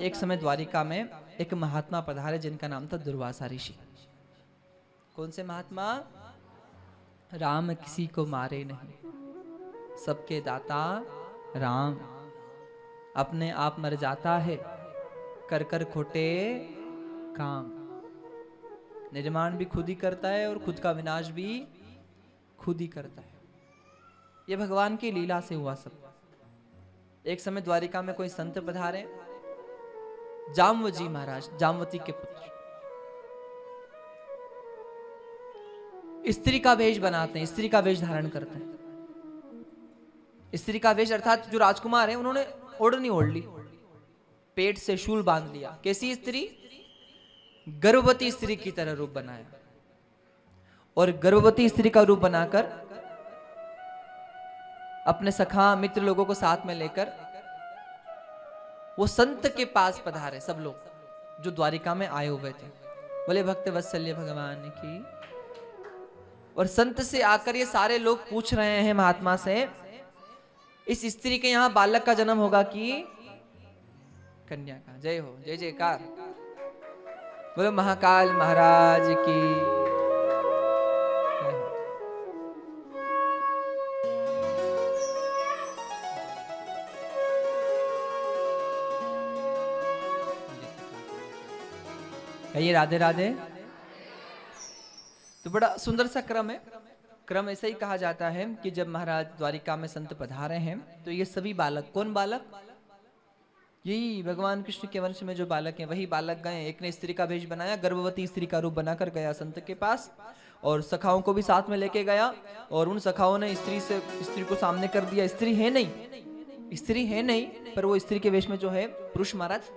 एक समय द्वारिका में एक महात्मा पधारे जिनका नाम था दुर्वासा ऋषि। कौन से महात्मा? राम किसी को मारे नहीं, सबके दाता राम, अपने आप मर जाता है, कर कर खोटे काम। निर्माण भी खुद ही करता है और खुद का विनाश भी खुद ही करता है। ये भगवान की लीला से हुआ सब। एक समय द्वारिका में कोई संत पधारे, जामवजी महाराज, जामवती के पुत्र। स्त्री का वेश बनाते हैं, स्त्री का वेश धारण करते हैं। स्त्री का वेश अर्थात जो राजकुमार है उन्होंने ओढ़नी ओढ़ ली, पेट से शूल बांध लिया। कैसी स्त्री? गर्भवती स्त्री की तरह रूप बनाया, और गर्भवती स्त्री का रूप बनाकर अपने सखा मित्र लोगों को साथ में लेकर वो संत के पास पधारे। सब लोग जो द्वारिका में आए हुए थे, बोले भक्त वत्सल्य भगवान की। और संत से आकर ये सारे लोग पूछ रहे हैं महात्मा से, इस स्त्री के यहां बालक का जन्म होगा कि कन्या का? जय हो, जय जयकार, बोलो महाकाल महाराज की। कहिए राधे राधे। तो बड़ा सुंदर सा क्रम है। क्रम ऐसा ही कहा जाता है कि जब महाराज द्वारिका में संत पधारे हैं तो ये सभी बालक, कौन बालक? यही भगवान कृष्ण के वंश में जो बालक हैं वही बालक गए। एक ने स्त्री का वेश बनाया, गर्भवती स्त्री का रूप बनाकर गया संत के पास, और सखाओं को भी साथ में लेके गया। और उन सखाओं ने स्त्री को सामने कर दिया। स्त्री है नहीं, पर वो स्त्री के वेश में जो है पुरुष महाराज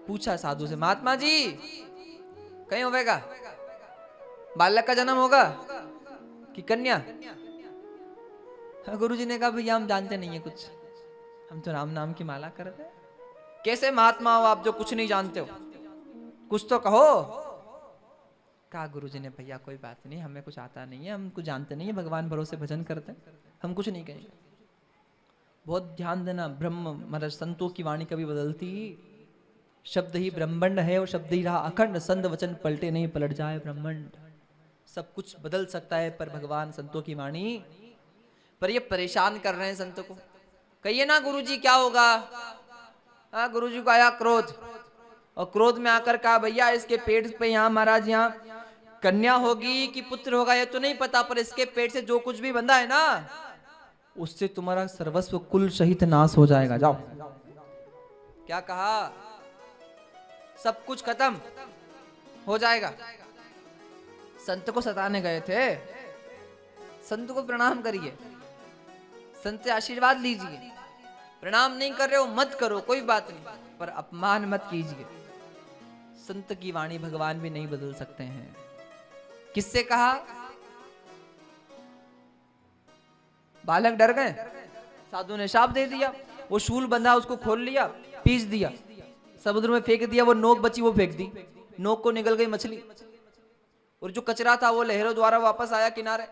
पूछा साधु से, महात्मा जी कहीं होगा बालक का जन्म होगा कि कन्या? गुरुजी ने कहा भैया हम जानते नहीं है कुछ, हम तो राम नाम की माला करते हैं। कैसे महात्मा हो आप जो कुछ नहीं जानते हो, कुछ तो कहो। कहा गुरुजी ने, भैया कोई बात नहीं, हमें कुछ आता नहीं है, हम कुछ जानते नहीं है, भगवान भरोसे भजन करते हैं, हम कुछ नहीं कहेंगे। बहुत ध्यान देना, ब्रह्म मतलब संतों की वाणी कभी बदलती, शब्द ही ब्रह्मांड है और शब्द ही रहा अखंड, संत वचन पलटे नहीं, पलट जाए ब्रह्मांड। सब कुछ बदल सकता है पर भगवान संतों की वाणी। पर ये परेशान कर रहे हैं संतों को। कहिए ना गुरुजी क्या होगा? गुरुजी को आया क्रोध, और क्रोध में आकर कहा भैया इसके पेट पे यहाँ महाराज यहाँ कन्या होगी कि पुत्र होगा ये तो नहीं पता, पर इसके पेट से जो कुछ भी बंधा है ना उससे तुम्हारा सर्वस्व कुल सहित नाश हो जाएगा। जाओ। क्या कहा? सब कुछ खत्म हो जाएगा। संत को सताने गए थे, संत को प्रणाम करिए, संत से आशीर्वाद लीजिए। प्रणाम नहीं कर रहे हो मत करो, कोई बात नहीं, पर अपमान मत कीजिए। संत की वाणी भगवान भी नहीं बदल सकते हैं। किससे कहा? बालक डर गए, साधु ने शाप दे दिया। वो शूल बंधा उसको खोल लिया, पीस दिया, समुद्र में फेंक दिया। वो नोक बची वो फेंक दी, नोक को निकल गई मछली, और जो कचरा था वो लहरों द्वारा वापस आया किनारे,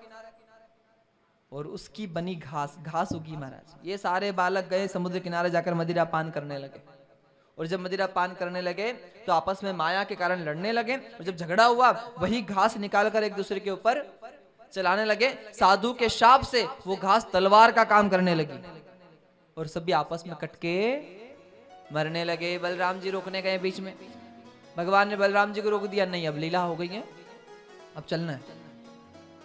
और उसकी बनी घास उगी महाराज। ये सारे बालक गए समुद्र किनारे जाकर मदिरा पान करने लगे, और जब मदिरा पान करने लगे तो आपस में माया के कारण लड़ने लगे, और जब झगड़ा हुआ वही घास निकाल कर एक दूसरे के ऊपर चलाने लगे। साधु के शाप से वो घास तलवार का काम करने लगी, और सभी आपस में कटके मरने लगे। बलराम जी रोकने गए बीच में, भगवान ने बलराम जी को रोक दिया, नहीं अब लीला हो गई है, अब चलना है,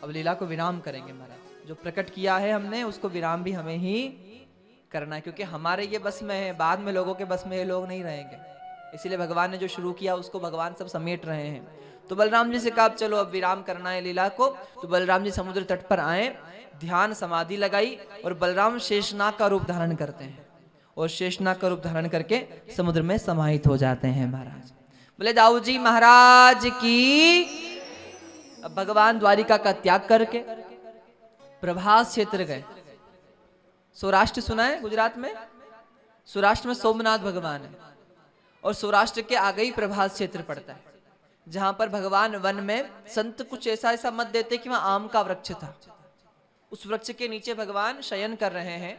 अब लीला को विराम करेंगे महाराज। जो प्रकट किया है हमने उसको विराम भी हमें ही करना है, क्योंकि हमारे ये बस में है, बाद में लोगों के बस में ये लोग नहीं रहेंगे। इसीलिए भगवान ने जो शुरू किया उसको भगवान सब समेट रहे हैं। तो बलराम जी से कहा चलो अब विराम करना है लीला को। तो बलराम जी समुद्र तट पर आए, ध्यान समाधि लगाई, और बलराम शेषनाग का रूप धारण करते हैं, और शेषनाग का रूप धारण करके समुद्र में समाहित हो जाते हैं महाराज। बोले दाऊ जी महाराज की। अब भगवान द्वारिका का त्याग करके प्रभास क्षेत्र गए। सौराष्ट्र सुना है गुजरात में? सौराष्ट्र में सोमनाथ भगवान है, और सौराष्ट्र के आगे ही प्रभास क्षेत्र पड़ता है, जहां पर भगवान वन में संत कुछ ऐसा मत देते कि वहां आम का वृक्ष था। उस वृक्ष के नीचे भगवान शयन कर रहे हैं,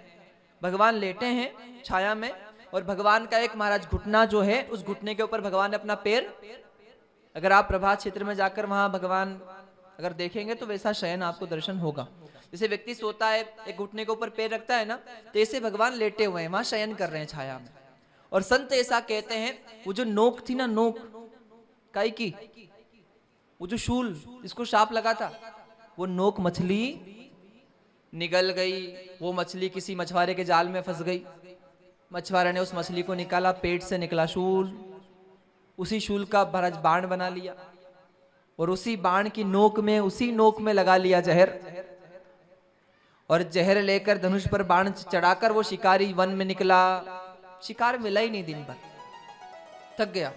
भगवान लेटे हैं छाया में, और भगवान का एक महाराज घुटना जो है, उस घुटने के ऊपर भगवान ने अपना पैर, अगर आप प्रभात क्षेत्र में जाकर वहां भगवान अगर देखेंगे तो वैसा शयन आपको दर्शन होगा। जैसे व्यक्ति सोता है, एक घुटने के ऊपर पैर रखता है ना, तो ऐसे भगवान लेटे हुए हैं, वहां शयन कर रहे हैं छाया में। और संत ऐसा कहते हैं, वो जो नोक थी ना, नोक काई की, वो जो शूल जिसको शाप लगा था, वो नोक मछली निगल गई। वो मछली किसी मछुआरे के जाल में फंस गई, मछुआरे ने उस मछली को निकाला, पेट से निकला शूल, उसी शूल का महाराज बाण बना लिया और उसी बाण की नोक में, उसी नोक में लगा लिया जहर, और जहर लेकर धनुष पर बाण चढ़ाकर वो शिकारी वन में निकला। शिकार मिला ही नहीं, दिन भर थक गया,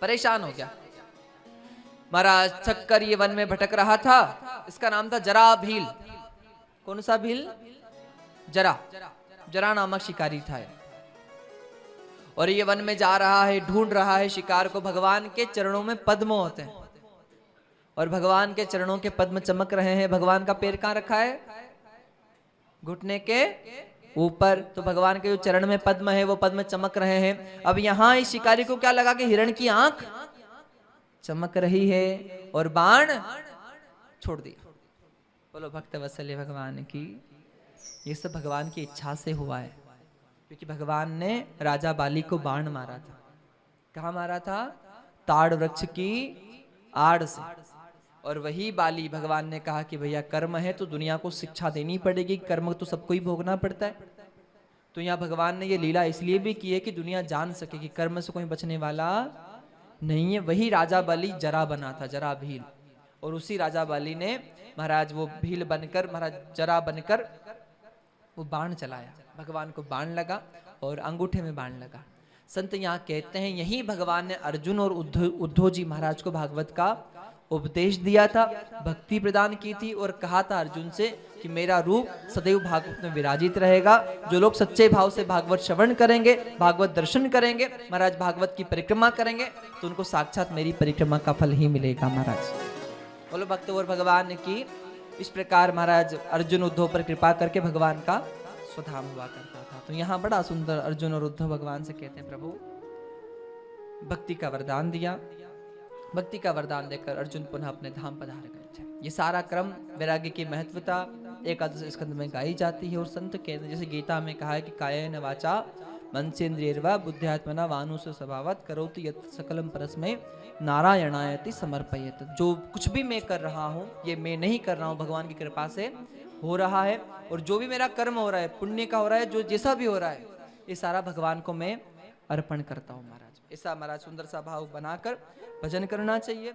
परेशान हो गया महाराज। थक कर ये वन में भटक रहा था। इसका नाम था जरा भील। कौन सा भील? जरा। जरा नामक शिकारी था। और ये वन में जा रहा है, ढूंढ रहा है शिकार को। भगवान के चरणों में पद्म होते हैं और भगवान के चरणों के पद्म चमक रहे हैं। भगवान का पैर कहां रखा है? घुटने के ऊपर। तो भगवान के जो चरण में पद्म है, वो पद्म चमक रहे हैं। अब यहां इस शिकारी को क्या लगा कि हिरण की आंख चमक रही है और बाण छोड़ दिया। बोलो भक्त वत्सल्य भगवान की। ये सब भगवान की इच्छा से हुआ है, क्योंकि भगवान ने राजा बाली को बाण मारा था। कहाँ मारा था? ताड़ वृक्ष की आड़ से। और वही बाली भगवान ने कहा कि भैया कर्म है तो दुनिया को शिक्षा देनी पड़ेगी, कर्म तो सबको ही भोगना पड़ता है। तो यहाँ भगवान ने ये लीला इसलिए भी की है कि दुनिया जान सके कि कर्म से कोई बचने वाला नहीं है। वही राजा बाली जरा बना था, जरा भील। और उसी राजा बाली ने महाराज वो भील बनकर, महाराज जरा बनकर वो बाण चलाया। भगवान को बाण लगा और अंगूठे में बाण लगा। संत यहाँ कहते हैं, यही भगवान ने अर्जुन और उद्धव जी महाराज को भागवत का उपदेश दिया था, भक्ति प्रदान की थी और कहा था अर्जुन से कि मेरा रूप सदैव भागवत में विराजित रहेगा। जो लोग सच्चे भाव से भागवत श्रवण करेंगे, भागवत दर्शन करेंगे, महाराज भागवत की परिक्रमा करेंगे, तो उनको साक्षात मेरी परिक्रमा का फल ही मिलेगा। महाराज बोलो भक्त और भगवान की। इस प्रकार महाराज अर्जुन उद्धव पर कृपा करके भगवान का स्वधाम हुआ करता था। तो यहाँ बड़ा सुंदर अर्जुन और उद्धव भगवान से कहते हैं, प्रभु भक्ति का वरदान दिया। भक्ति का वरदान देकर अर्जुन पुनः अपने धाम पधार गए थे। ये सारा क्रम वैराग्य की महत्वता एकादश स्कंद में गाई जाती है। और संत कहते हैं, जैसे गीता में कहा है कि कायेन वाचा मनसेन्द्रियर्वा बुद्ध्यात्मना वानुस स्वभावत करोति यत् सकलम परस्मै नारायणायति समर्पयत। जो कुछ भी मैं कर रहा हूँ, ये मैं नहीं कर रहा हूँ, भगवान की कृपा से हो रहा है। और जो भी मेरा कर्म हो रहा है, पुण्य का हो रहा है, जो जैसा भी हो रहा है, ये सारा भगवान को मैं अर्पण करता हूँ। महाराज ऐसा महाराज सुंदर सा भाव बनाकर भजन करना चाहिए।